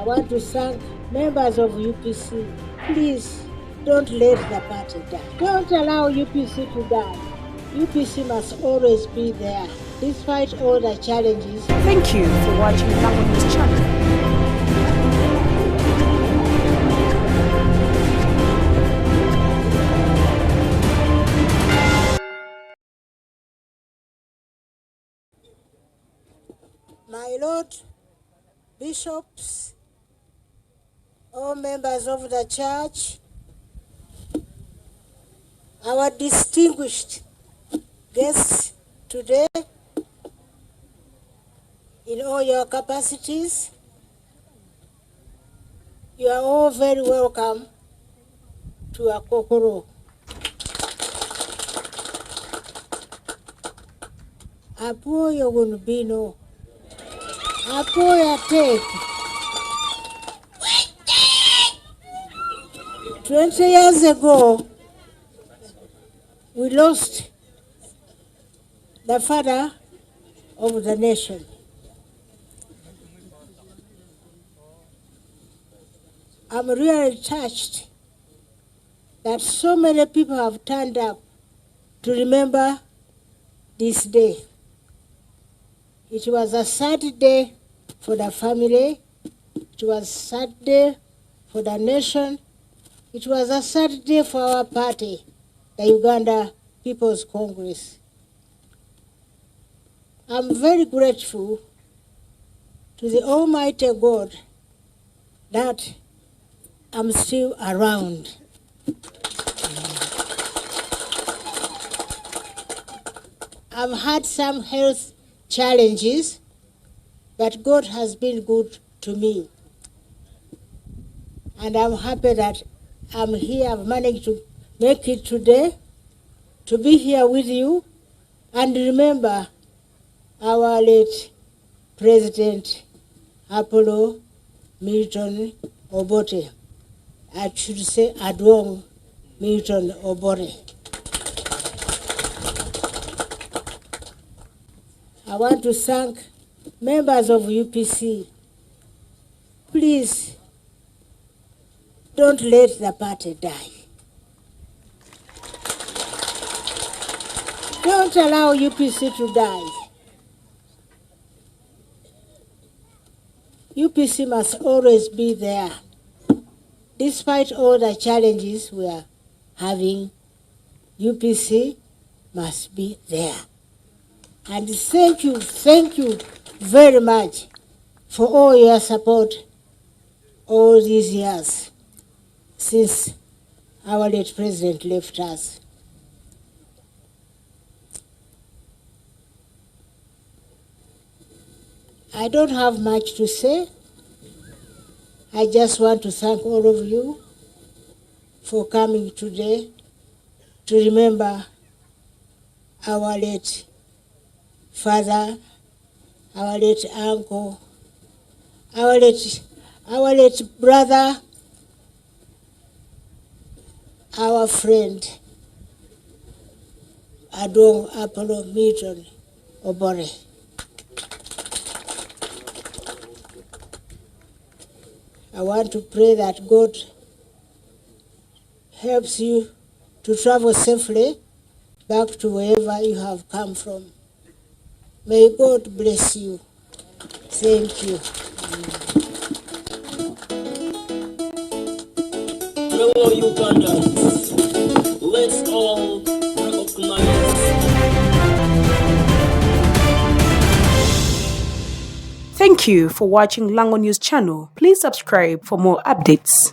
want to thank members of UPC. Please don't let the party die. Don't allow UPC to die. UPC must always be there, despite all the challenges. Thank you for watching Lango News Channel. My Lord, bishops, all members of the church, our distinguished guests today, in all your capacities, you are all very welcome to Akokoro. Apoyo gunbino. Apoya take. 20 years ago, we lost the father of the nation. I'm really touched that so many people have turned up to remember this day. It was a sad day for the family. It was a sad day for the nation. It was a sad day for our party, the Uganda People's Congress. I'm very grateful to the Almighty God that I'm still around. I've had some health challenges, but God has been good to me. And I'm happy that I'm here. I've managed to make it today, to be here with you, and remember our late President Apollo Milton Obote. I should say Adwong Milton Obote. I want to thank members of UPC. Please don't let the party die. Don't allow UPC to die. UPC must always be there. Despite all the challenges we are having, UPC must be there. And thank you very much for all your support all these years since our late president left us. I don't have much to say. I just want to thank all of you for coming today to remember our late father, our late uncle, our late brother, our friend, Adong Apollo Milton Obote. I want to pray that God helps you to travel safely back to wherever you have come from. May God bless you. Thank you. Hello, Uganda. Let's all recognize. Thank you for watching Lango News Channel. Please subscribe for more updates.